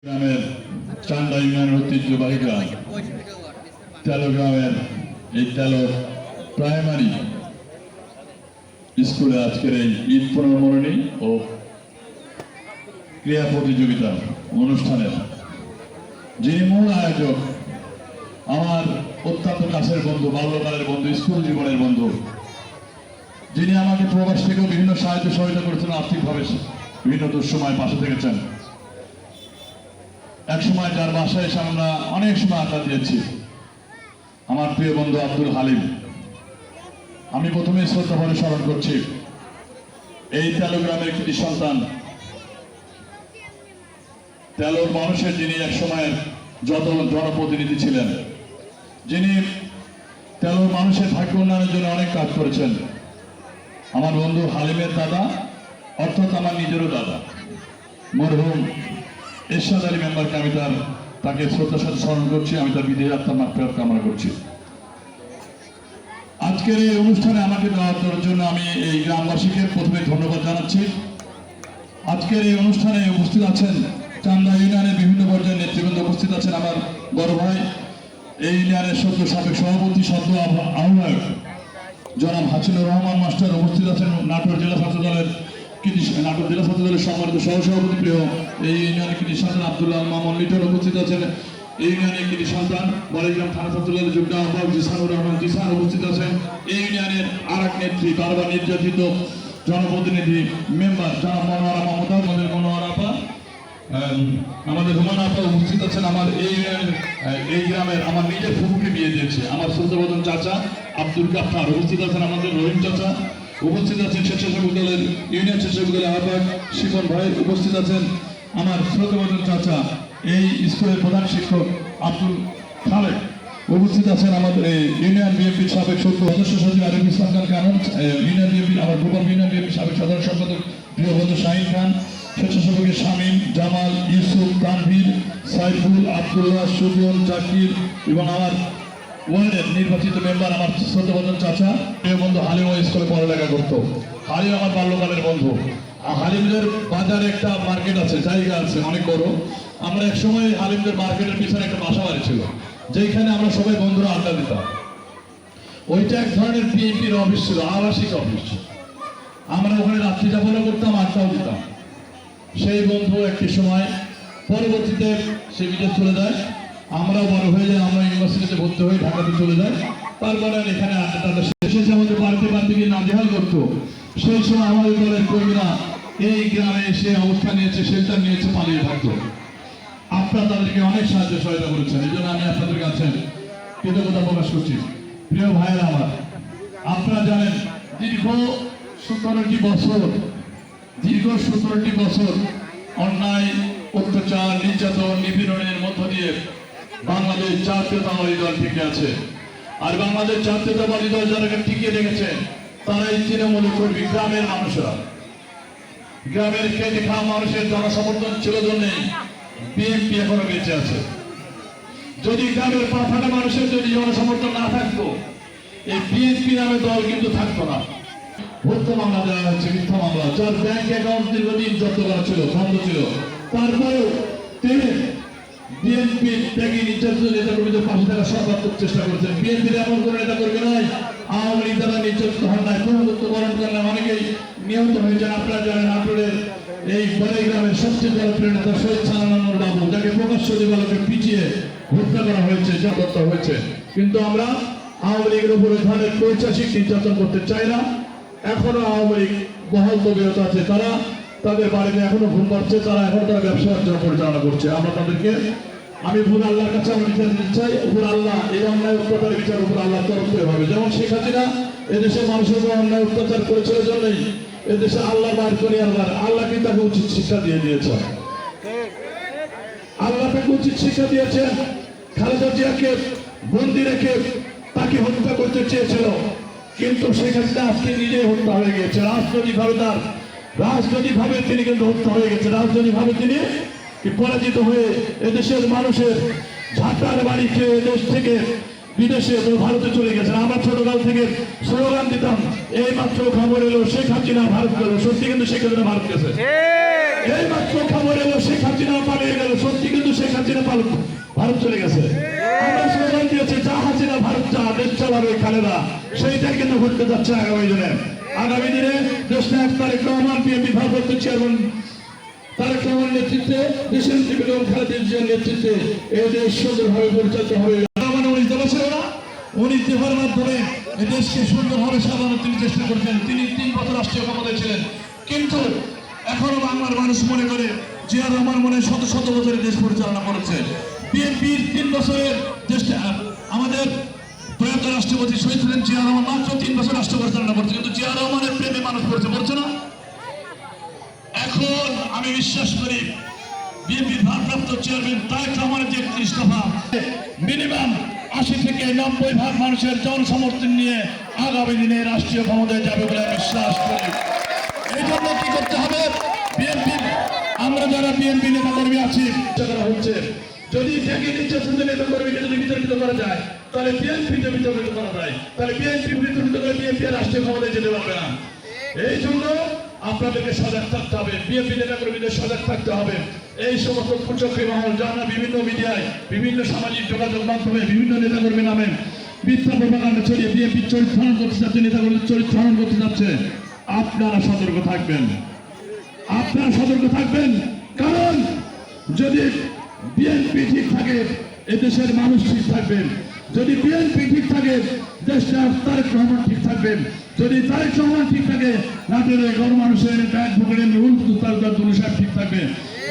গ্রামের চান্দা ইউনিয়নের ঐতিহ্যবাহী গ্রাম তেলো গ্রামের এই তেলো প্রাইমারি স্কুলে আজকের এই ঈদ পুনর্মরণী ও ক্রীড়া প্রতিযোগিতা অনুষ্ঠানের যিনি মূল আয়োজক, আমার অত্যন্ত কাছের বন্ধু, বাল্যকালের বন্ধু, স্কুল জীবনের বন্ধু, যিনি আমাকে প্রবাস থেকেও বিভিন্ন সাহায্য সহযোগিতা করেছেন, আর্থিকভাবে বিভিন্ন দুঃসময় পাশে থেকেছেন। এক সময় যার বাসায় এসে আমরা অনেক সময় আড্ডা দিয়েছি, আমার প্রিয় বন্ধু আব্দুল হালিম। আমি প্রথমে শ্রদ্ধা ভরে স্মরণ করছি এই তেলো গ্রামের কৃতি সন্তান, তেলোর মানুষের যিনি এক সময়ের জনপ্রতিনিধি ছিলেন, যিনি তেলোর মানুষের ভাগ্য উন্নয়নের জন্য অনেক কাজ করেছেন। আমার বন্ধু হালিমের দাদা, অর্থাৎ আমার নিজেরও দাদা মরহুম এরশাদ আলী মেম্বারকে আমি তাকে শ্রদ্ধার সাথে স্মরণ করছি। আমি তার বিদেহী আত্মার মাগফিরাত কামনা করছি। আজকের এই অনুষ্ঠানে আমাকে দাওয়াত করার জন্য আমি এই গ্রামবাসীকে প্রথমে ধন্যবাদ জানাচ্ছি। আজকের এই অনুষ্ঠানে উপস্থিত আছেন চান্দা ইউনিয়নের বিভিন্ন পর্যায়ের নেতৃবৃন্দ, উপস্থিত আছেন আমার বড় ভাই, এই ইউনিয়নের সদ্য সাবেক সভাপতি, সদ্য আহ্বায়ক জনাব হাসিনুর রহমান মাস্টার, উপস্থিত আছেন নাটোর জেলা ছাত্র দলের সম্মানিত সহসভাপতি, প্রিয় এই ইউনিয়নের কৃতি সন্তান আব্দুল্লাহ মামুন লিটন, উপস্থিত আছেন এই ইউনিয়নের কৃতি সন্তান বড়াইগ্রাম থানা ছাত্র দলের যুগ্ম আহ্বায়ক জিসানুর রহমান জিসান, উপস্থিত আছেন এই ইউনিয়নের আর এক নেত্রী, বারবার নির্যাতিত জনপ্রতিনিধি মেম্বার জনাব মনোয়ারা মমতা, মনোয়ারা আপা, আমাদের হুমায়ুন আপা, উপস্থিত আছেন আমার এই গ্রামের আমার নিজের ফুফুকে বিয়ে দিয়েছে আমার শ্রদ্ধাভাজন চাচা আব্দুল গাফফার, উপস্থিত আছেন আমাদের রহিম চাচা, উপস্থিত আছেন স্বেচ্ছাসেবক দলের ইউনিয়ন স্বেচ্ছাসেবক দলের আহ্বায়ক শিপন ভাই, উপস্থিত আছেন আমার শ্রদ্ধাভাজন চাচা এই স্কুলের প্রধান শিক্ষক আব্দুল খালেক, উপস্থিত আছেন আমাদের ইউনিয়ন বিএনপির সাবেক সদস্য সচিব আরিফ ইসলাম খান কানন, ইউনিয়ন বিএনপি আমার গোপাল ইউনিয়ন বিএনপির সাবেক সাধারণ সম্পাদক প্রিয় বন্ধু শাহিন খান, স্বেচ্ছাসেবকের শামীম, জামাল, ইউসুফ, তানভীর, সাইফুল, আব্দুল্লাহ, সুজন, জাকির এবং আমার ওয়ার্ডের নির্বাচিত মেম্বার আমার শ্রদ্ধাভাজন চাচা প্রিয় বন্ধু হালিম ওই স্কুলে পড়ালেখা করতো। হালিম আমার বাল্যকালের বন্ধু। হালিমদের বাজারে একটা মার্কেট আছে, জায়গা আছে অনেক বড়। আমরা এক সময় হালিমদের মার্কেটের পিছনে একটা বাসা বাড়ি ছিল, যেখানে আমরা সবাই বন্ধুরা আড্ডা দিতাম। ওইটা এক ধরনের বিএনপির অফিস ছিল, আবাসিক অফিস। আমরা ওখানে রাত্রি যাপনা করতাম, আড্ডাও দিতাম। সেই বন্ধু একটি সময় পরবর্তীতে সে বিদেশ চলে যায়, আমরাও বড় হয়ে যাই, আমরা ইউনিভার্সিটিতে ভর্তি হয়ে ঢাকাতে চলে যাই। তারপরে এখানে আড্ডা শেষে আমাদের বাড়িতে গিয়ে নাজেহাল করতো। সেই সময় আমাদের দলের কর্মীরা এই গ্রামে এসে অবস্থান নিয়েছে, শেল্টার নিয়েছে, পালিয়ে থাকতো। আপনারা তাদেরকে অনেক সাহায্য সহায়তা করেছেন, এই জন্য আমি আপনাদের কাছে কৃতজ্ঞতা প্রকাশ করছি। প্রিয় ভাইয়েরা আমার, আপনারা জানেন দীর্ঘ 17টি বছর অন্যায়, অত্যাচার, নির্যাতন, নিপীড়নের মধ্য দিয়ে বাংলাদেশ জাতীয়তাবাদী দল টিকে আছে। আর বাংলাদেশ জাতীয়তাবাদী দল যারা টিকিয়ে রেখেছে তারা এই তৃণমূল কর্মী, গ্রামের মানুষরা, গ্রামের খেটে খাওয়া মানুষের জনসমর্থন ছিল জন্যই বিএনপি এখনো বেঁচে আছে। যদি গ্রামের পাঠানো মানুষের যদি জনসমর্থন না থাকতো, এই বিএনপি নামে দল কিন্তু থাকতো না। হত্যা মামলা দেওয়া হচ্ছে, মিথ্যা মামলা, যার ব্যাংক অ্যাকাউন্ট দীর্ঘদিন জব্দ করা ছিল, বন্ধ ছিল, তারপরেও তিনি বিএনপি ত্যাগী নির্যাতিত নেতাকর্মীদের পাশে থাকার সর্বাত্মক চেষ্টা করেছেন। বিএনপির এমন কোনো নেতাকর্মী নয় আওয়ামী লীগ দ্বারা নির্যাতিত হন নাই, পুনরুত্ত বরণ করলেন, অনেকেই নিহত হয়েছেন। আপনারা জানেন নাটোরের এই বড়াইগ্রামের সবচেয়ে জনপ্রিয় নেতা শহীদ সানানুর বাবু, যাকে প্রকাশ্য দিবালোকে পিছিয়ে হত্যা করা হয়েছে, হত্যা হয়েছে। কিন্তু আমরা আওয়ামী লীগের উপরে ধরনের পৈশাচিক নির্যাতন করতে চাই না। এখনো আওয়ামী লীগ বহাল তবিয়ত আছে, তারা তাদের বাড়িতে এখনো ঘুম পাচ্ছে, তারা এখন তারা ব্যবসা পরিচালনা করছে। আমরা তাদেরকে ভুল আল্লাহর কাছে আমরা বিচার দিতে চাই। উপর আল্লাহ এই অন্যায় অত্যাচার বিচার উপর আল্লাহ তরফ হবে। যেমন শেখ হাসিনা এদেশের মানুষের উপর অন্যায় অত্যাচার করেছিল জন্যই এদেশে আল্লাহ বার করি আল্লাহ কিন্তু তাকে উচিত শিক্ষা দিয়ে দিয়েছে। আল্লাহ তাকে উচিত শিক্ষা দিয়েছেন। খালেদা জিয়াকে বন্দি রেখে তাকে হত্যা করতে চেয়েছিল, কিন্তু শেখ হাসিনা আজকে নিজেই হত্যা হয়ে গেছে। রাজনৈতিকভাবে তিনি কিন্তু হত্যা হয়ে গেছে। রাজনৈতিকভাবে তিনি পরাজিত হয়ে এদেশের মানুষের ঝাঁটার বাড়ি খেয়ে দেশ থেকে বিদেশে ভারতে চলে গেছেন। আমরা ছোটকাল থেকে স্লোগান দিতাম, এই মাত্র খবর এলো শেখ হাসিনা ভারত গেল। সত্যি কিন্তু শেখ হাসিনা ভারত গেছে। এই মাত্র খবর এলো শেখ হাসিনা পালিয়ে গেল। সত্যি কিন্তু শেখ হাসিনা ভারত চলে গেছে। আমরা স্লোগান দিয়েছি যা হাসিনা ভারত যা, দেশ চালাবে খালেদা। সেইটাই কিন্তু ঘটতে যাচ্ছে আগামী দিনে। আগামী দিনে দেশ নায়ক তারেক রহমান বিএনপি ভারপ্রাপ্ত চেয়ারম্যান তারেক রহমানের নেতৃত্বে, দেশের বেগম খালেদা জিয়ার নেতৃত্বে এই দেশ সুন্দরভাবে পরিচালিত হবে। উনি বলেছিল না, উনি দেহের মাধ্যমে এই দেশকে সুন্দরভাবে সাজানোর তিনি চেষ্টা করেছেন। তিনি 3 বছর রাষ্ট্রীয় ক্ষমতায় ছিলেন, কিন্তু এখনো বাংলার মানুষ মনে করে জিয়া রহমান মনে শত শত বছরের দেশ পরিচালনা করেছে। বিএনপির 3 বছরের দেশটা আমাদের প্রয়াত রাষ্ট্রপতি শহীদ ছিলেন জিয়া রহমান, মাত্র 3 বছর রাষ্ট্র পরিচালনা করছে, কিন্তু জিয়া রহমানের প্রেমে মানুষ করছে, বলছে না? এখন আমি বিশ্বাস করি বিএনপির ভারপ্রাপ্ত চেয়ারম্যান তারেক রহমানের যে 31 দফা মিনিমাম 80 থেকে 90% মানুষের জনসমর্থন নিয়ে আগামী দিনে রাষ্ট্রীয় ক্ষমতায় যাবে বলে আমি বিশ্বাস করি। এই জন্য কি করতে হবে? বিএনপির আমরা যারা বিএনপি নেতাকর্মী আছি করা হচ্ছে, যদি থেকে নির্যাতন নেতাকর্মীকে যদি বিতর্কিত করা যায়, তাহলে বিএনপিকে বিতর্কিত করা যায়, তাহলে বিএনপি বিতর্কিত করে বিএনপি রাষ্ট্রীয় ক্ষমতায় যেতে পারবে না। এই জন্য আপনাদেরকে সজাগ থাকতে হবে, বিএনপি নেতাকর্মীদের সজাগ থাকতে হবে। এই সমস্ত কুচক্রী মহল যারা বিভিন্ন মিডিয়ায়, বিভিন্ন সামাজিক যোগাযোগ মাধ্যমে বিভিন্ন নেতাকর্মী নামে মিথ্যা প্রপাগান্ডা ছড়িয়ে বিএনপির চরিত্র হনন করতে যাচ্ছে, নেতাকর্মীর চরিত্র হনন করতে যাচ্ছে, আপনারা সতর্ক থাকবেন। আপনারা সতর্ক থাকবেন, কারণ যদি বিএনপি ঠিক থাকে এদেশের মানুষ ঠিক থাকবেন। যদি বিএনপি ঠিক থাকে দেশটা তারেক রহমান ঠিক থাকবেন। যদি তারেক রহমান ঠিক থাকে নাটোরের গণমানুষের ব্যাগ ভুগেন তালুকদার দুলু সাহেব ঠিক থাকবে।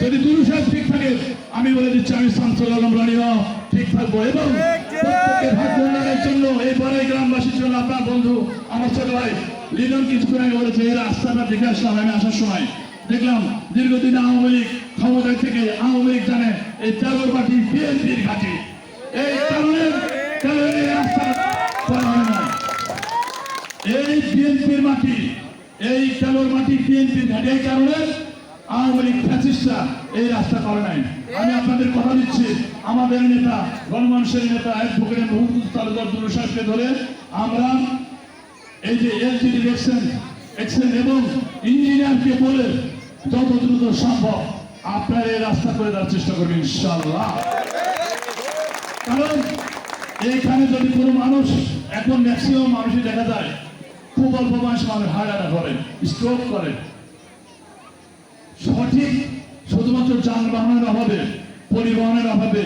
যদি দুলু সাহেব ঠিক থাকে আমি বলে দিচ্ছি আমি শামসুল আলম রানীও ঠিক থাকবো। এবং প্রত্যেকের ভাগ্য উন্নয়নের জন্য এই বড়াই গ্রামবাসীর জন্য আপনার বন্ধু আমার ছোট ভাই লিলন কিছুক্ষণ আগে বলেছে এই রাস্তাটা দেখে আসলাম। আমি আসার সময় দেখলাম দীর্ঘদিন আওয়ামী লীগ ক্ষমতায় থেকে আওয়ামী লীগ জানে এই তেলোর পার্টি বিএনপির ঘাঁটি। এই কারণে রাস্তা করা হয় না। এই বিএনপির মাটি, এই তেলোর মাটি বিএনপির ঘাঁটি। এই কারণে আওয়ামী লীগ ফ্যাসিস্টরা এই রাস্তা করে নাই। আমি আপনাদের কথা দিচ্ছি, আমাদের নেতা গণমানুষের নেতা অ্যাডভোকেট মহম্মদ তালুকদার দুলু সাহেবকে ধরে আমরা এই যে এলজিডি এক্সেন এবং ইঞ্জিনিয়ারকে বলে যত দ্রুত সম্ভব আপনার এই রাস্তা করে দেওয়ার চেষ্টা করবেন ইনশাআল্লাহ। কারণ এইখানে যদি কোনো মানুষ, এখন ম্যাক্সিমাম মানুষই দেখা যায় খুব অল্প বয়স মানুষ হার্ট অ্যাটাক করে, স্ট্রোক করে, সঠিক শুধুমাত্র যানবাহনের অভাবে, পরিবহনের অভাবে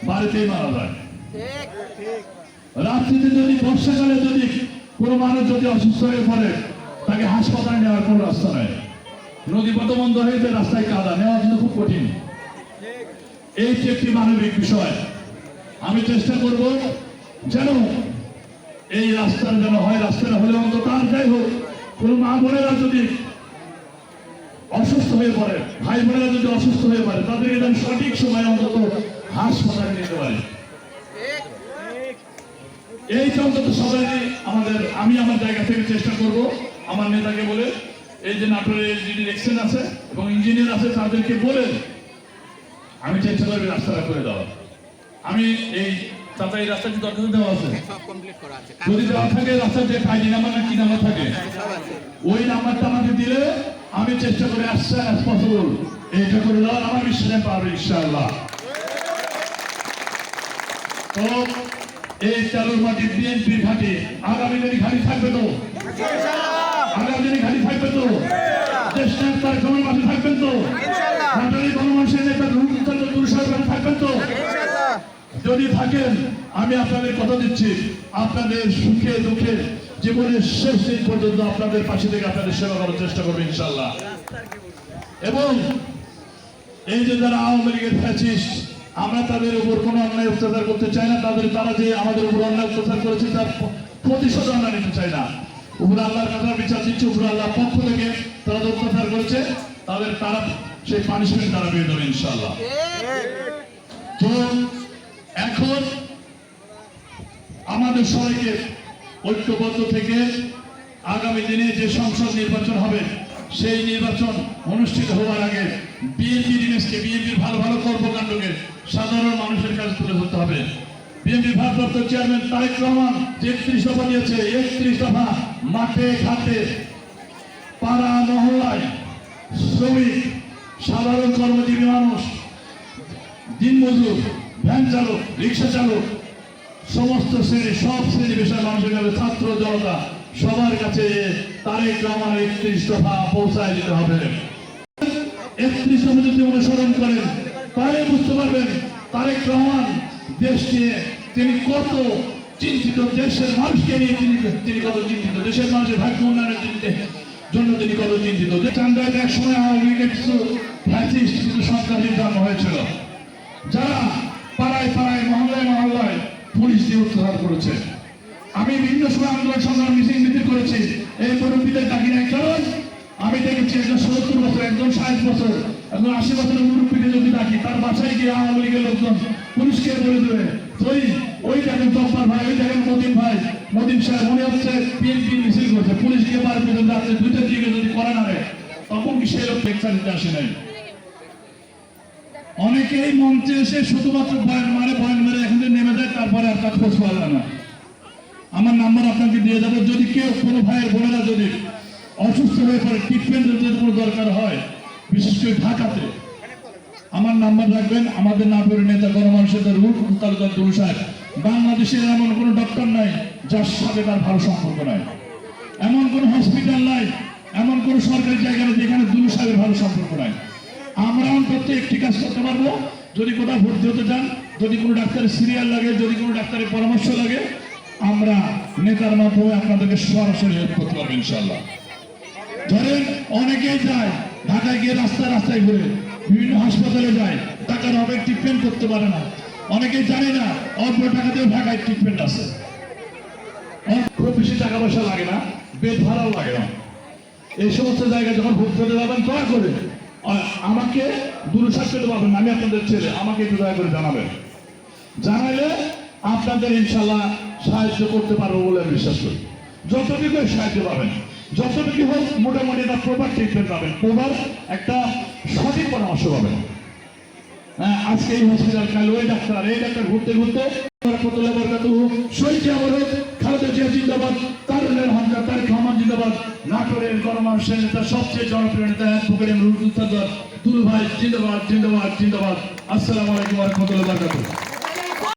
বাড়িতেই মারা যায়। রাত্রিতে যদি বর্ষাকালে যদি কোনো মানুষ যদি অসুস্থ হয়ে পড়ে তাকে হাসপাতালে নেওয়ার কোনো রাস্তা নেই। নদী পথ বন্ধ হয়ে যায়, রাস্তায় কাদা, নেওয়া কিন্তু খুব কঠিন। এইটি একটি মানবিক বিষয়। আমি চেষ্টা করব যেন এই রাস্তার যেন হয়, রাস্তাটা হলে অন্তত আর যাই হোক কোনো মা বোনেরা যদি অসুস্থ হয়ে পড়ে, ভাই বোনেরা যদি অসুস্থ হয়ে পড়ে তাদেরকে যেন সঠিক সময় অন্তত হাসপাতালে নিতে পারে। এইটা অন্তত সবাই আমি আমার জায়গা থেকে চেষ্টা করব আমার নেতাকে বলে, এই যে নাটোরে এলজিডি এক্সেন আছে এবং ইঞ্জিনিয়ার আছে তাদেরকে বলে আমি চেষ্টা করবো রাস্তাটা করে দেওয়া। আমি এই চাচা এই রাস্তা কি দরকার দেওয়া আছে, যদি দেওয়া থাকে রাস্তার যে আইডি নাম্বার না কি নাম্বার থাকে ওই নাম্বারটা আমাকে দিলে আমি চেষ্টা করি as possible এইটা করে দেওয়ার। আমার বিশ্বাস পারবে ইনশাআল্লাহ। তো এই তেলোর মাটি বিএনপির ঘাঁটি আগামী দিনে ঘাঁটি থাকবে তো, আগামী দিনে ঘাঁটি থাকবে তো, দেশ নায়ক তারেক রহমান মাঠে থাকবেন তো, নাটোরের গণমানুষের নেতা দুলু সাহেব থাকবেন তো। যদি থাকেন আমি আপনাদের কথা দিচ্ছি, আপনাদের সুখে দুঃখে জীবনের শেষ দিন পর্যন্ত আপনাদের পাশে থেকে আপনাদের সেবা করার চেষ্টা করবে ইনশাআল্লাহ। এবং এই যে যারা আওয়ামী লীগের ফ্যাসিস্ট, আমরা তাদের উপর কোনো অন্যায় অত্যাচার করতে চাই না। তারা যে আমাদের উপর অন্যায় অত্যাচার করেছে তার প্রতিশোধ আমরা নিতে চাই না। উপরে আল্লাহর কথা বিচার দিচ্ছে, উপরে আল্লাহর পক্ষ থেকে তারা অত্যাচার করেছে তারা সেই পানিশমেন্ট তারা পেয়ে যাবে ইনশাআল্লাহ। তো এখন আমাদের সবাইকে ঐক্যবদ্ধ থেকে আগামী দিনে যে সংসদ নির্বাচন হবে সেই নির্বাচন অনুষ্ঠিত হওয়ার আগে বিএনপির ভালো ভালো কর্মকাণ্ডকে সাধারণ মানুষের কাছে তুলে ধরতে হবে। বিএনপির ভারপ্রাপ্ত চেয়ারম্যান তারেক রহমান 31 দফা দিয়েছে, 31 দফা মাঠে ঘাটে পাড়া মহল্লায় শ্রমিক সাধারণ কর্মজীবী মানুষ, দিনমজুর, ভ্যান চালক, রিক্সা চালক, সমস্ত শ্রেণী, সব শ্রেণী পেশার মানুষের কাছে, ছাত্র জনতা সবার কাছে তারেক রহমানের 31 দফা পৌঁছায় দিতে হবে। 31 দফা যদি অনুসরণ করেন তাহলে বুঝতে পারবেন তারেক রহমান দেশ নিয়ে তিনি কত চিন্তিত, দেশের মানুষকে নিয়ে তিনি কত চিন্তিত, দেশের মানুষের ভাগ্য উন্নয়নের জন্য তিনি কত চিন্তিত। যে চান্দায় এক সময় আওয়ামী লীগের কিছু ফ্যাসিস্ট, কিছু সন্ত্রাসীর জন্ম হয়েছিল, যারা পাড়ায় পাড়ায়, মহল্লায় মহল্লায় পুলিশ দিয়ে উত্তর করেছে। আমি বিভিন্ন সময় আন্দোলন সংগ্রাম মিছিল করেছি, এই মুরব্বীদের ডাকি নাই, কারণ আমি দেখেছি একজন 70 বছর, একজন 60 বছর, একজন 80 বছরের মুরব্বীকে যদি ডাকি তার বাসায় গিয়ে আওয়ামী লীগের লোকজন পুলিশকে বলে দেবে ওই দেখেন জব্বার ভাই, ওই দেখেন মদিন ভাই, মদিন সাহেব মনে হচ্ছে বিএনপি মিছিল করছে, পুলিশ গিয়ে পার পেছন রাত্রে 2টার দিকে যদি করে না রে, তখন কি সেই লোক লেকচার দিতে আসে নাই। অনেকেই মঞ্চে এসে শুধুমাত্র বয়ান মেরে এখান থেকে নেমে যায়, তারপরে আর তার খোঁজ পাওয়া যায় না। আমার নাম্বার আপনাকে দিয়ে যাবো, যদি কেউ কোনো ভাইয়ের বোনেরা যদি অসুস্থ হয়ে পড়ে, ট্রিটমেন্টের যদি কোনো দরকার হয়, বিশেষ করে ঢাকাতে, আমার নাম্বার রাখবেন। আমাদের নাটোরের নেতা গণমানুষের তালুকদার দুলু সাহেব, বাংলাদেশের এমন কোনো ডক্টর নাই যার সাথে তার ভালো সম্পর্ক নাই, এমন কোনো হসপিটাল নাই, এমন কোনো সরকারি জায়গা নেই যেখানে দুলু সাহেবের ভালো সম্পর্ক নাই। আমরা অন্তত একটি কাজ করতে পারবো, যদি কোথাও ভর্তি হতে চান, যদি কোনো ডাক্তারের সিরিয়াল লাগে, যদি কোনো ডাক্তারের পরামর্শ লাগে, আমরা নেতার মাধ্যমে আপনাদেরকে সরাসরি হেল্প করতে পারবো ইনশাল্লাহ। ধরেন অনেকেই যায় ঢাকায় গিয়ে রাস্তায় রাস্তায় ঘুরে, বিভিন্ন হাসপাতালে যায়, টাকার অভাবে ট্রিটমেন্ট করতে পারে না। অনেকেই জানে না অল্প টাকাতেও ঢাকায় ট্রিটমেন্ট আছে, খুব বেশি টাকা পয়সা লাগে না, বেড ভাড়াও লাগে না। এই সমস্ত জায়গায় যখন ভর্তি হতে যাবেন, দয়া করে আমাকে দূরসার পেতে পারবেন, আমি আপনাদের ছেলে, আমাকে একটু দয়া করে জানাবেন। জানাইলে আপনাদের ইনশাল্লাহ সাহায্য করতে পারবো বলে আমি বিশ্বাস করি। যতটুকু সাহায্য পাবেন, যতটুকু হোক, মোটামুটি একটা প্রপার ট্রিটমেন্ট পাবেন, প্রপার একটা সঠিক পরামর্শ পাবেন। হ্যাঁ, আজকে এই হসপিটাল, কাল ওই ডাক্তার, এই ডাক্তার ঘুরতে ঘুরতে শহীদ অবরোধ, খালেদা জিয়া জিন্দাবাদ, তারুণের হামজা, তারেক রহমান জিন্দাবাদ, নাটোরের গণমানুষের নেতা, সবচেয়ে জনপ্রিয় নেতা অ্যাডভোকেট দুলু ভাই জিন্দাবাদ, জিন্দাবাদ, জিন্দাবাদ। আসসালামু আলাইকুম ওয়া রাহমাতুল্লাহি ওয়া বারাকাতুহু।